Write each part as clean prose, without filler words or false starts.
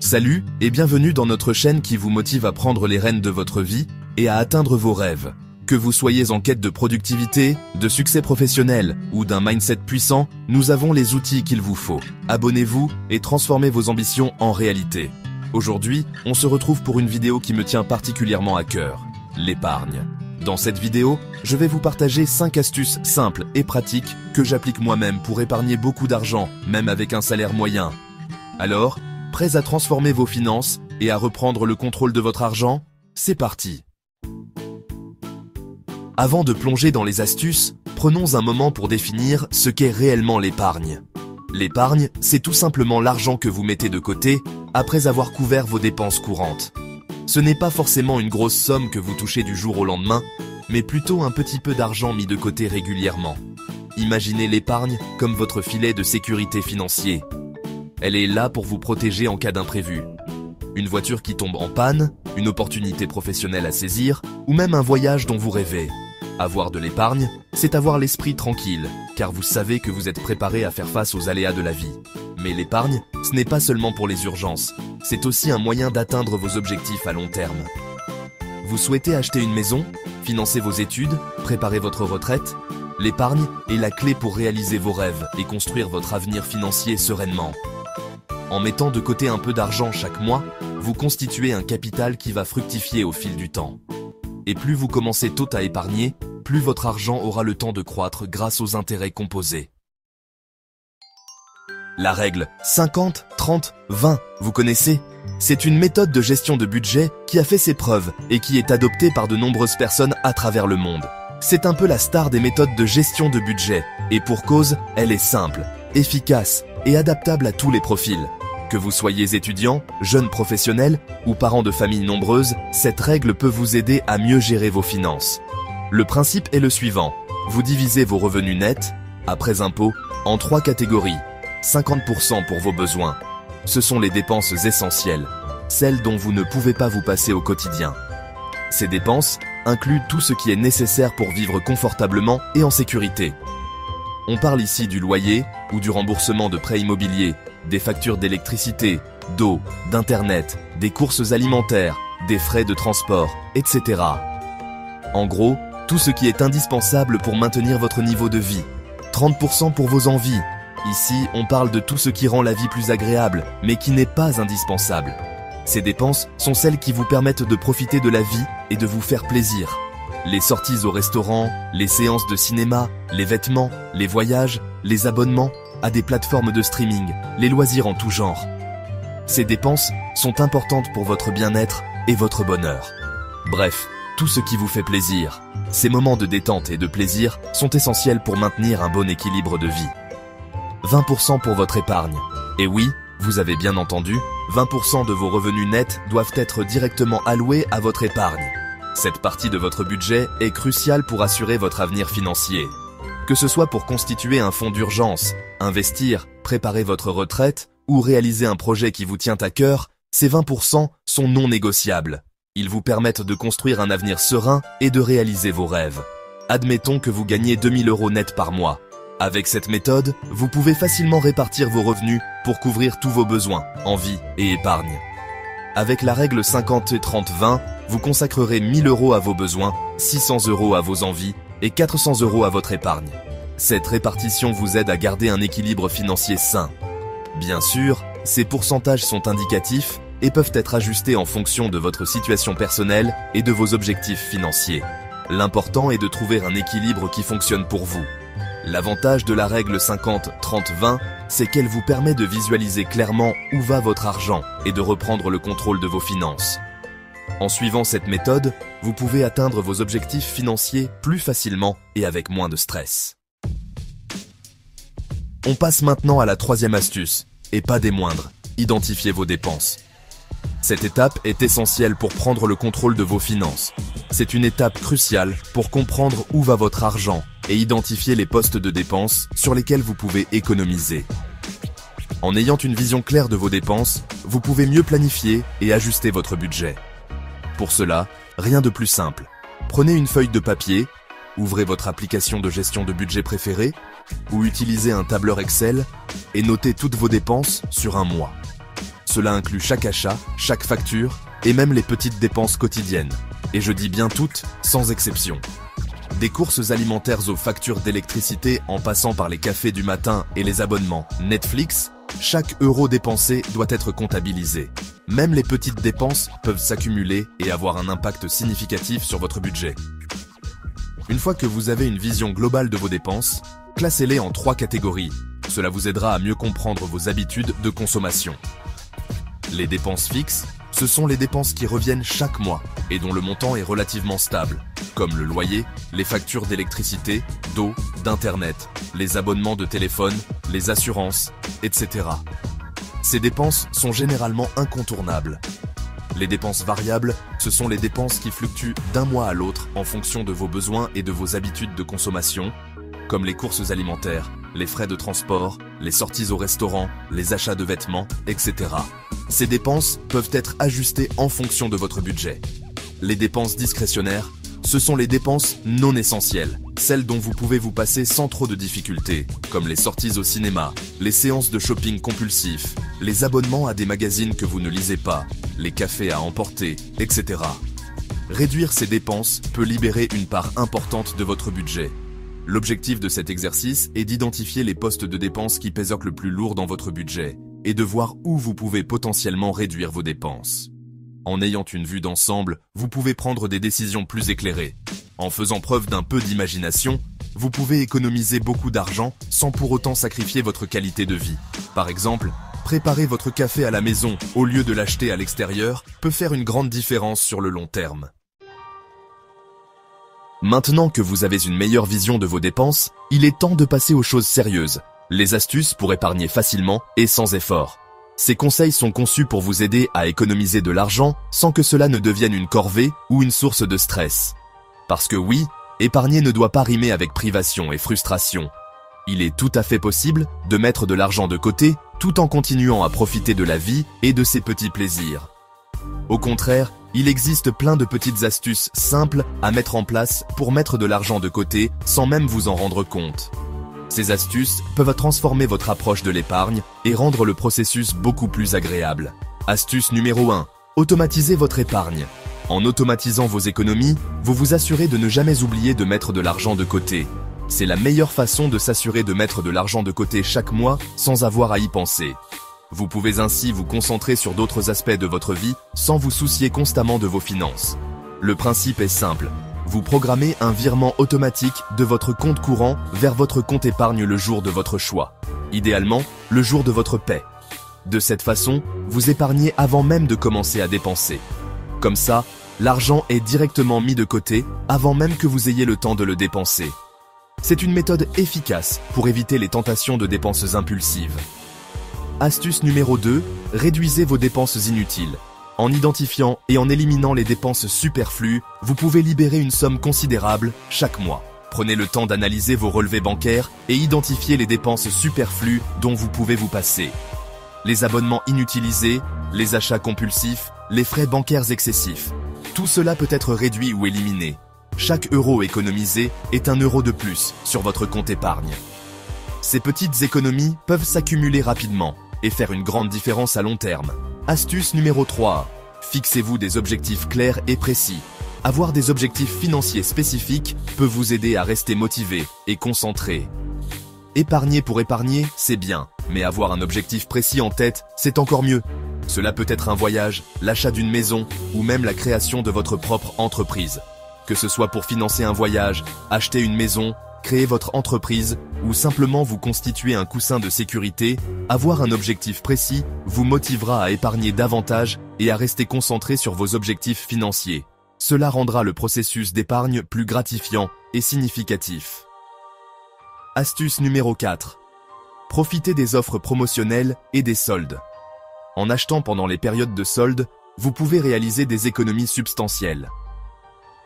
Salut et bienvenue dans notre chaîne qui vous motive à prendre les rênes de votre vie et à atteindre vos rêves. Que vous soyez en quête de productivité, de succès professionnel ou d'un mindset puissant, nous avons les outils qu'il vous faut. Abonnez-vous et transformez vos ambitions en réalité. Aujourd'hui, on se retrouve pour une vidéo qui me tient particulièrement à cœur, l'épargne. Dans cette vidéo, je vais vous partager 5 astuces simples et pratiques que j'applique moi-même pour épargner beaucoup d'argent, même avec un salaire moyen. Alors, prêts à transformer vos finances et à reprendre le contrôle de votre argent? C'est parti! Avant de plonger dans les astuces, prenons un moment pour définir ce qu'est réellement l'épargne. L'épargne, c'est tout simplement l'argent que vous mettez de côté après avoir couvert vos dépenses courantes. Ce n'est pas forcément une grosse somme que vous touchez du jour au lendemain, mais plutôt un petit peu d'argent mis de côté régulièrement. Imaginez l'épargne comme votre filet de sécurité financier. Elle est là pour vous protéger en cas d'imprévu. Une voiture qui tombe en panne, une opportunité professionnelle à saisir, ou même un voyage dont vous rêvez. Avoir de l'épargne, c'est avoir l'esprit tranquille, car vous savez que vous êtes préparé à faire face aux aléas de la vie. Mais l'épargne, ce n'est pas seulement pour les urgences, c'est aussi un moyen d'atteindre vos objectifs à long terme. Vous souhaitez acheter une maison, financer vos études, préparer votre retraite? L'épargne est la clé pour réaliser vos rêves et construire votre avenir financier sereinement. En mettant de côté un peu d'argent chaque mois, vous constituez un capital qui va fructifier au fil du temps. Et plus vous commencez tôt à épargner, plus votre argent aura le temps de croître grâce aux intérêts composés. La règle 50-30-20, vous connaissez? C'est une méthode de gestion de budget qui a fait ses preuves et qui est adoptée par de nombreuses personnes à travers le monde. C'est un peu la star des méthodes de gestion de budget, et pour cause, elle est simple, efficace et adaptable à tous les profils. Que vous soyez étudiant, jeune professionnel ou parent de familles nombreuses, cette règle peut vous aider à mieux gérer vos finances. Le principe est le suivant. Vous divisez vos revenus nets, après impôts, en 3 catégories. 50% pour vos besoins. Ce sont les dépenses essentielles, celles dont vous ne pouvez pas vous passer au quotidien. Ces dépenses incluent tout ce qui est nécessaire pour vivre confortablement et en sécurité. On parle ici du loyer ou du remboursement de prêts immobiliers, des factures d'électricité, d'eau, d'internet, des courses alimentaires, des frais de transport, etc. En gros, tout ce qui est indispensable pour maintenir votre niveau de vie. 30% pour vos envies. Ici, on parle de tout ce qui rend la vie plus agréable, mais qui n'est pas indispensable. Ces dépenses sont celles qui vous permettent de profiter de la vie et de vous faire plaisir. Les sorties au restaurant, les séances de cinéma, les vêtements, les voyages, les abonnements à des plateformes de streaming, les loisirs en tout genre. Ces dépenses sont importantes pour votre bien-être et votre bonheur. Bref, tout ce qui vous fait plaisir. Ces moments de détente et de plaisir sont essentiels pour maintenir un bon équilibre de vie. 20% pour votre épargne. Et oui, vous avez bien entendu, 20% de vos revenus nets doivent être directement alloués à votre épargne. Cette partie de votre budget est cruciale pour assurer votre avenir financier. Que ce soit pour constituer un fonds d'urgence, investir, préparer votre retraite ou réaliser un projet qui vous tient à cœur, ces 20% sont non négociables. Ils vous permettent de construire un avenir serein et de réaliser vos rêves. Admettons que vous gagnez 2000 € net par mois. Avec cette méthode, vous pouvez facilement répartir vos revenus pour couvrir tous vos besoins, envies et épargne. Avec la règle 50-30-20, vous consacrerez 1000 € à vos besoins, 600 € à vos envies et 400 € à votre épargne. Cette répartition vous aide à garder un équilibre financier sain. Bien sûr, ces pourcentages sont indicatifs et peuvent être ajustés en fonction de votre situation personnelle et de vos objectifs financiers. L'important est de trouver un équilibre qui fonctionne pour vous. L'avantage de la règle 50-30-20, c'est qu'elle vous permet de visualiser clairement où va votre argent et de reprendre le contrôle de vos finances. En suivant cette méthode, vous pouvez atteindre vos objectifs financiers plus facilement et avec moins de stress. On passe maintenant à la 3e astuce, et pas des moindres, identifiez vos dépenses. Cette étape est essentielle pour prendre le contrôle de vos finances. C'est une étape cruciale pour comprendre où va votre argent et identifier les postes de dépenses sur lesquels vous pouvez économiser. En ayant une vision claire de vos dépenses, vous pouvez mieux planifier et ajuster votre budget. Pour cela, rien de plus simple. Prenez une feuille de papier, ouvrez votre application de gestion de budget préférée ou utilisez un tableur Excel et notez toutes vos dépenses sur un mois. Cela inclut chaque achat, chaque facture, et même les petites dépenses quotidiennes. Et je dis bien toutes, sans exception. Des courses alimentaires aux factures d'électricité en passant par les cafés du matin et les abonnements Netflix, chaque euro dépensé doit être comptabilisé. Même les petites dépenses peuvent s'accumuler et avoir un impact significatif sur votre budget. Une fois que vous avez une vision globale de vos dépenses, classez-les en 3 catégories. Cela vous aidera à mieux comprendre vos habitudes de consommation. Les dépenses fixes, ce sont les dépenses qui reviennent chaque mois et dont le montant est relativement stable, comme le loyer, les factures d'électricité, d'eau, d'internet, les abonnements de téléphone, les assurances, etc. Ces dépenses sont généralement incontournables. Les dépenses variables, ce sont les dépenses qui fluctuent d'un mois à l'autre en fonction de vos besoins et de vos habitudes de consommation, comme les courses alimentaires, les frais de transport, les sorties au restaurant, les achats de vêtements, etc. Ces dépenses peuvent être ajustées en fonction de votre budget. Les dépenses discrétionnaires, ce sont les dépenses non essentielles, celles dont vous pouvez vous passer sans trop de difficultés, comme les sorties au cinéma, les séances de shopping compulsif, les abonnements à des magazines que vous ne lisez pas, les cafés à emporter, etc. Réduire ces dépenses peut libérer une part importante de votre budget. L'objectif de cet exercice est d'identifier les postes de dépenses qui pèsent le plus lourd dans votre budget et de voir où vous pouvez potentiellement réduire vos dépenses. En ayant une vue d'ensemble, vous pouvez prendre des décisions plus éclairées. En faisant preuve d'un peu d'imagination, vous pouvez économiser beaucoup d'argent sans pour autant sacrifier votre qualité de vie. Par exemple, préparer votre café à la maison au lieu de l'acheter à l'extérieur peut faire une grande différence sur le long terme. Maintenant que vous avez une meilleure vision de vos dépenses, il est temps de passer aux choses sérieuses. Les astuces pour épargner facilement et sans effort. Ces conseils sont conçus pour vous aider à économiser de l'argent sans que cela ne devienne une corvée ou une source de stress. Parce que oui, épargner ne doit pas rimer avec privation et frustration. Il est tout à fait possible de mettre de l'argent de côté tout en continuant à profiter de la vie et de ses petits plaisirs. Au contraire, il existe plein de petites astuces simples à mettre en place pour mettre de l'argent de côté sans même vous en rendre compte. Ces astuces peuvent transformer votre approche de l'épargne et rendre le processus beaucoup plus agréable. Astuce numéro 1. Automatisez votre épargne. En automatisant vos économies, vous vous assurez de ne jamais oublier de mettre de l'argent de côté. C'est la meilleure façon de s'assurer de mettre de l'argent de côté chaque mois sans avoir à y penser. Vous pouvez ainsi vous concentrer sur d'autres aspects de votre vie sans vous soucier constamment de vos finances. Le principe est simple. Vous programmez un virement automatique de votre compte courant vers votre compte épargne le jour de votre choix. Idéalement, le jour de votre paie. De cette façon, vous épargnez avant même de commencer à dépenser. Comme ça, l'argent est directement mis de côté avant même que vous ayez le temps de le dépenser. C'est une méthode efficace pour éviter les tentations de dépenses impulsives. Astuce numéro 2, réduisez vos dépenses inutiles. En identifiant et en éliminant les dépenses superflues, vous pouvez libérer une somme considérable chaque mois. Prenez le temps d'analyser vos relevés bancaires et identifiez les dépenses superflues dont vous pouvez vous passer. Les abonnements inutilisés, les achats compulsifs, les frais bancaires excessifs. Tout cela peut être réduit ou éliminé. Chaque euro économisé est un euro de plus sur votre compte épargne. Ces petites économies peuvent s'accumuler rapidement et faire une grande différence à long terme. Astuce numéro 3. Fixez-vous des objectifs clairs et précis. Avoir des objectifs financiers spécifiques peut vous aider à rester motivé et concentré. Épargner pour épargner, c'est bien, mais avoir un objectif précis en tête, c'est encore mieux. Cela peut être un voyage, l'achat d'une maison ou même la création de votre propre entreprise. Que ce soit pour financer un voyage, acheter une maison, créer votre entreprise ou simplement vous constituer un coussin de sécurité, avoir un objectif précis vous motivera à épargner davantage et à rester concentré sur vos objectifs financiers. Cela rendra le processus d'épargne plus gratifiant et significatif. Astuce numéro 4. Profitez des offres promotionnelles et des soldes. En achetant pendant les périodes de soldes, vous pouvez réaliser des économies substantielles.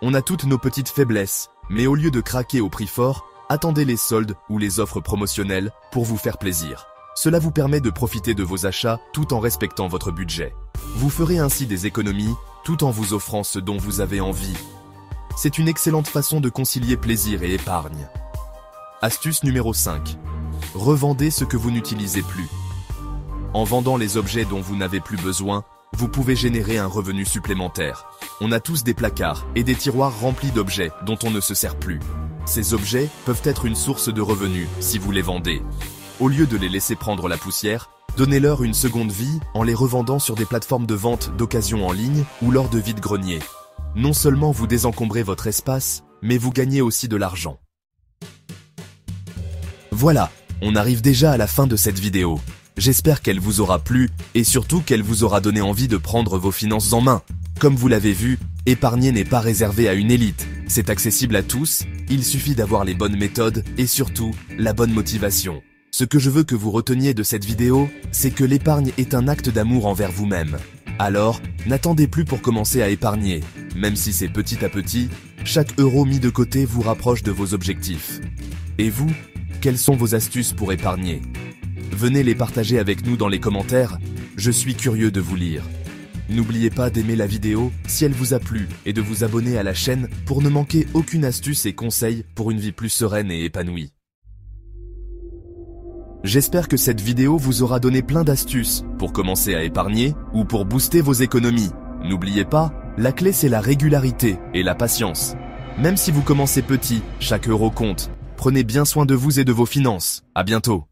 On a toutes nos petites faiblesses, mais au lieu de craquer au prix fort, attendez les soldes ou les offres promotionnelles pour vous faire plaisir. Cela vous permet de profiter de vos achats tout en respectant votre budget. Vous ferez ainsi des économies tout en vous offrant ce dont vous avez envie. C'est une excellente façon de concilier plaisir et épargne. Astuce numéro 5. Revendez ce que vous n'utilisez plus. En vendant les objets dont vous n'avez plus besoin, vous pouvez générer un revenu supplémentaire. On a tous des placards et des tiroirs remplis d'objets dont on ne se sert plus. Ces objets peuvent être une source de revenus si vous les vendez. Au lieu de les laisser prendre la poussière, donnez-leur une seconde vie en les revendant sur des plateformes de vente d'occasion en ligne ou lors de vide-greniers. Non seulement vous désencombrez votre espace, mais vous gagnez aussi de l'argent. Voilà, on arrive déjà à la fin de cette vidéo. J'espère qu'elle vous aura plu et surtout qu'elle vous aura donné envie de prendre vos finances en main. Comme vous l'avez vu, épargner n'est pas réservé à une élite. C'est accessible à tous, il suffit d'avoir les bonnes méthodes et surtout, la bonne motivation. Ce que je veux que vous reteniez de cette vidéo, c'est que l'épargne est un acte d'amour envers vous-même. Alors, n'attendez plus pour commencer à épargner. Même si c'est petit à petit, chaque euro mis de côté vous rapproche de vos objectifs. Et vous, quelles sont vos astuces pour épargner ? Venez les partager avec nous dans les commentaires, je suis curieux de vous lire. N'oubliez pas d'aimer la vidéo si elle vous a plu et de vous abonner à la chaîne pour ne manquer aucune astuce et conseil pour une vie plus sereine et épanouie. J'espère que cette vidéo vous aura donné plein d'astuces pour commencer à épargner ou pour booster vos économies. N'oubliez pas, la clé c'est la régularité et la patience. Même si vous commencez petit, chaque euro compte. Prenez bien soin de vous et de vos finances. À bientôt.